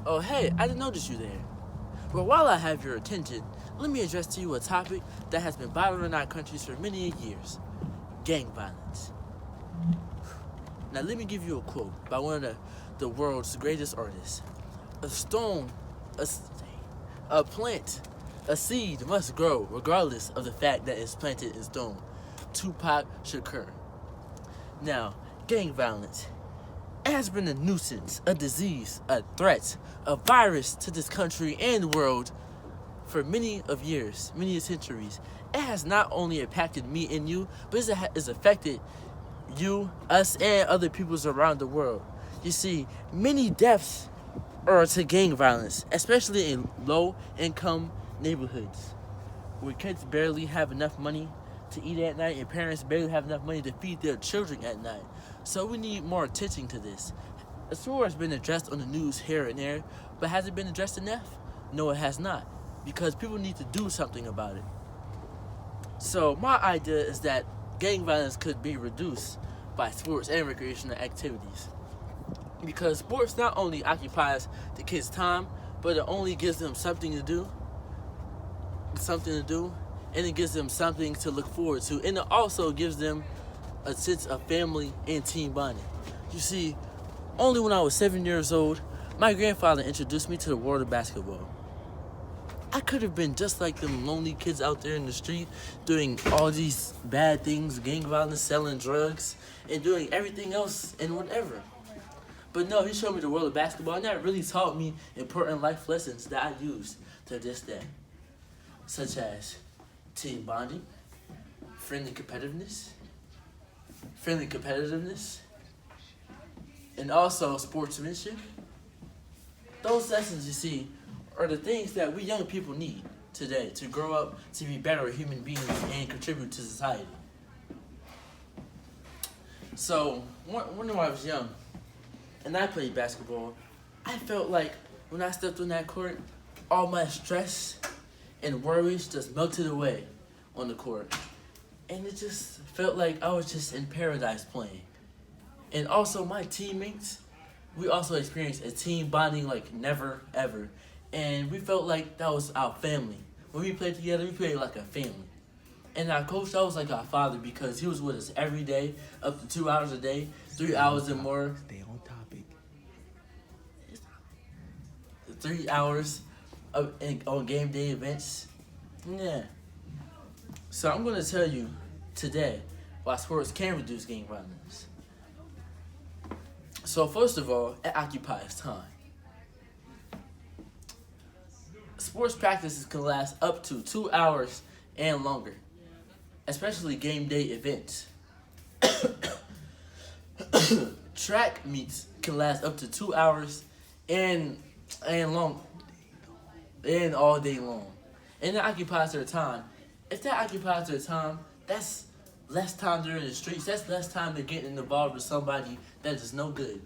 Oh, hey, I didn't notice you there. Well, while I have your attention, let me address to you a topic that has been bothering our countries for many years: gang violence. Now, let me give you a quote by one of the world's greatest artists. A stone, a, a plant, a seed must grow regardless of the fact that it's planted in stone. Tupac Shakur. Now, gang violence has been a nuisance, a disease, a threat, a virus to this country and the world for many of years, many centuries. It has not only impacted me and you, but it's affected you, us, and other peoples around the world. You see, many deaths are to gang violence, especially in low-income neighborhoods where kids barely have enough money to eat at night and parents barely have enough money to feed their children at night. So we need more attention to this. The story has been addressed on the news here and there, but has it been addressed enough? No, it has not, because people need to do something about it. So my idea is that gang violence could be reduced by sports and recreational activities, because sports not only occupies the kids' time, but it only gives them something to do, and it gives them something to look forward to, and it also gives them a sense of family and team bonding. You see, only when I was 7 years old, my grandfather introduced me to the world of basketball. I could have been just like them lonely kids out there in the street doing all these bad things, gang violence, selling drugs, and doing everything else and whatever. But no, he showed me the world of basketball, and that really taught me important life lessons that I use to this day, such as team bonding, friendly competitiveness, and also sportsmanship. Those lessons, you see, are the things that we young people need today to grow up to be better human beings and contribute to society. So, when I was young and I played basketball, I felt like when I stepped on that court, all my stress and worries just melted away on the court. And it just felt like I was just in paradise playing. And also my teammates, we also experienced a team bonding like never ever. And we felt like that was our family. When we played together, we played like a family. And our coach, that was like our father, because he was with us every day, up to 2 hours a day, 3 hours and more. Stay on topic. 3 hours on game day events. Yeah. So I'm going to tell you today why sports can reduce gang violence. So first of all, it occupies time. Sports practices can last up to 2 hours and longer, especially game day events. Track meets can last up to 2 hours and long, and all day long. And that occupies their time. If that occupies their time, that's less time they're in the streets. That's less time they're getting involved with somebody that is no good.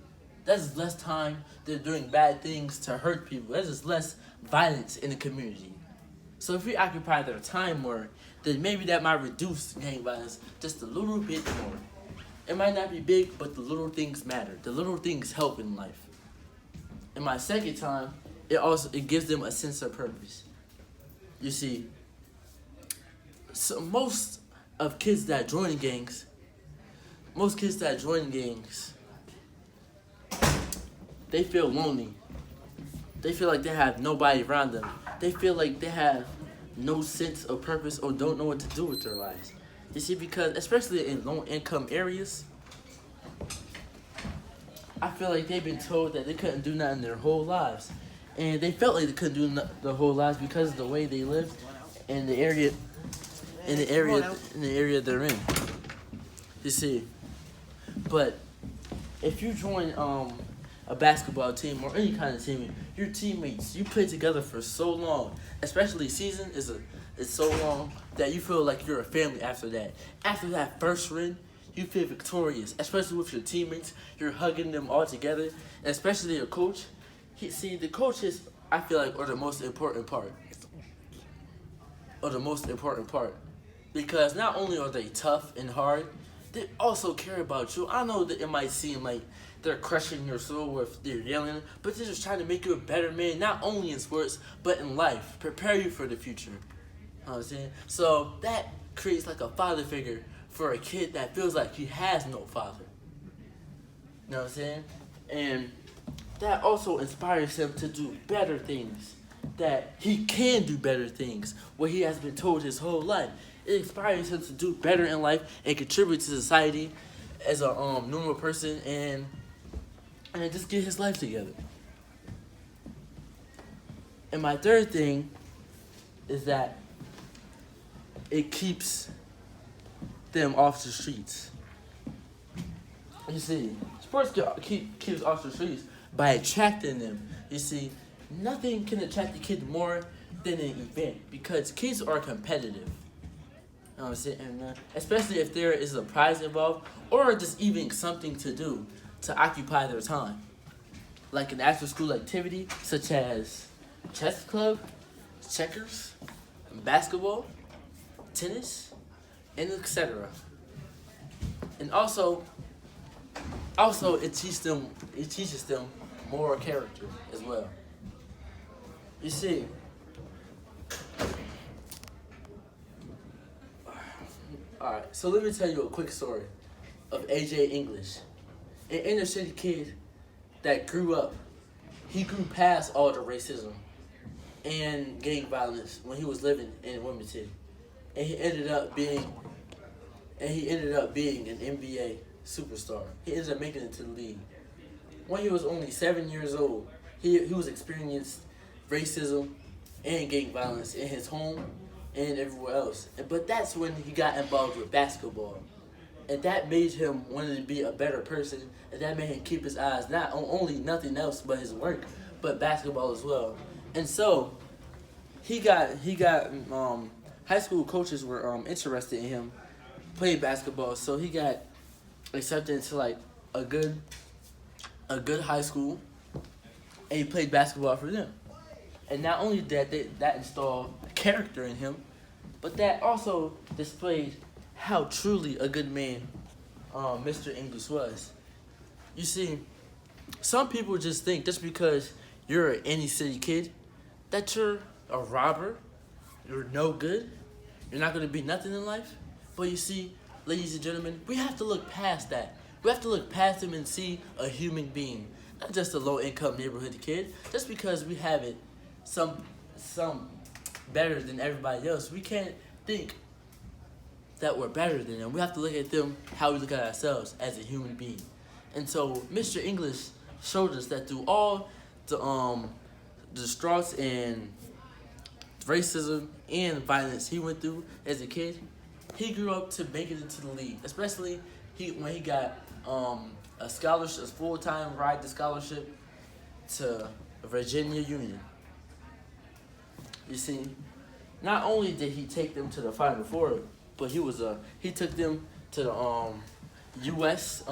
That's less time they're doing bad things to hurt people. That's just less violence in the community. So if we occupy their time more, then maybe that might reduce gang violence just a little bit more. It might not be big, but the little things matter. The little things help in life. In my second time, it gives them a sense of purpose. You see, so most kids that join gangs, they feel lonely. They feel like they have nobody around them. They feel like they have no sense of purpose or don't know what to do with their lives. You see, because especially in low-income areas, I feel like they've been told that they couldn't do nothing their whole lives. And they felt like they couldn't do their whole lives because of the way they lived in the area they're in. You see, but if you join a basketball team or any kind of team, your teammates, you play together for so long, especially season is so long that you feel like you're a family after that. After that first win, you feel victorious, especially with your teammates. You're hugging them all together, and especially your coach. The coaches, I feel like, are the most important part. Because not only are they tough and hard, they also care about you. I know that it might seem like they're crushing your soul with their yelling, but they're just trying to make you a better man, not only in sports, but in life. Prepare you for the future. You know what I'm saying? So that creates like a father figure for a kid that feels like he has no father. You know what I'm saying? And that also inspires him to do better things. That he can do better things, what he has been told his whole life. It inspires him to do better in life and contribute to society as a normal person and just get his life together. And my third thing is that it keeps them off the streets. You see, sports keeps off the streets by attracting them. You see, nothing can attract a kid more than an event because kids are competitive. You know what I'm saying? And, especially if there is a prize involved or just even something to do to occupy their time. Like an after school activity such as chess club, checkers, basketball, tennis, and etc. And also it teaches them moral character as well. You see, alright, so let me tell you a quick story of AJ English, an inner city kid that grew up. He grew past all the racism and gang violence when he was living in Wilmington, and he ended up being an NBA superstar. He ended up making it to the league. When he was only 7 years old, he was experienced racism and gang violence in his home and everywhere else. But that's when he got involved with basketball. And that made him want to be a better person, and that made him keep his eyes not on only nothing else but his work, but basketball as well. And so he got high school coaches were interested in him playing basketball, so he got accepted into like a good high school, and he played basketball for them. And not only that installed character in him, but that also displayed how truly a good man Mr. English was. You see, some people just think just because you're an inner city kid that you're a robber, you're no good, you're not going to be nothing in life. But you see, ladies and gentlemen, we have to look past that. We have to look past him and see a human being, not just a low-income neighborhood kid. Just because we have it some better than everybody else, we can't think that we're better than them. We have to look at them how we look at ourselves as a human being. And so Mr. English showed us that through all the struggles and racism and violence he went through as a kid, he grew up to make it into the league. Especially when he got a scholarship, a full-time ride to scholarship to Virginia Union. You see, not only did he take them to the Final Four, but he took them to the U.S.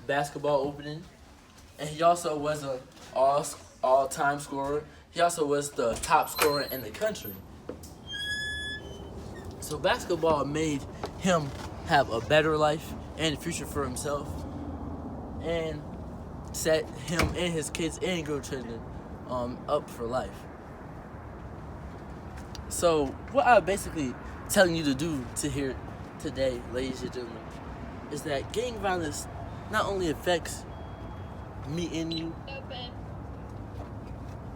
Basketball opening, and he also was a all-time scorer. He also was the top scorer in the country. So basketball made him have a better life and future for himself, and set him and his kids and grandchildren up for life. So what I'm basically telling you to do to here today, ladies and gentlemen, is that gang violence not only affects me and you,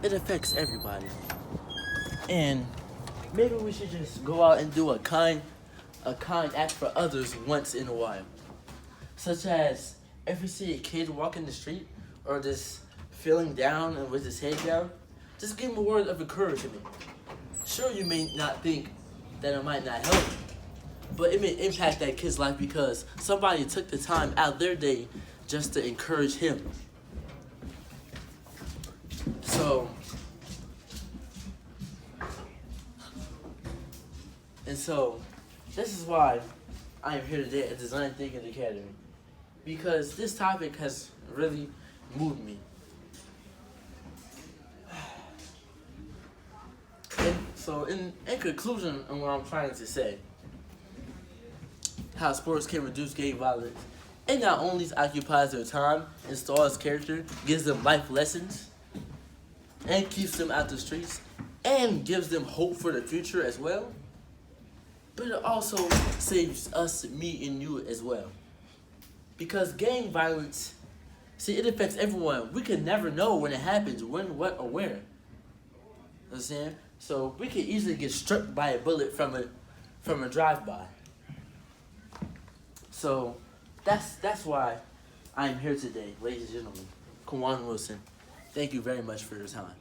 it affects everybody. And maybe we should just go out and do a kind act for others once in a while. Such as if we see a kid walking the street or just feeling down and with his head down, just give him a word of encouragement. Sure, you may not think that it might not help, but it may impact that kid's life because somebody took the time out of their day just to encourage him. So this is why I am here today at Design Thinking Academy, because this topic has really moved me. So in conclusion on what I'm trying to say, how sports can reduce gang violence It not only occupies their time, installs character, gives them life lessons, and keeps them out the streets, and gives them hope for the future as well, but it also saves us, me, and you as well. Because gang violence, see, it affects everyone. We can never know when it happens, when, what, or where. You know what I'm saying? So we could easily get struck by a bullet from a drive-by. So that's why I'm here today, ladies and gentlemen. Kuyne Wilson, thank you very much for your time.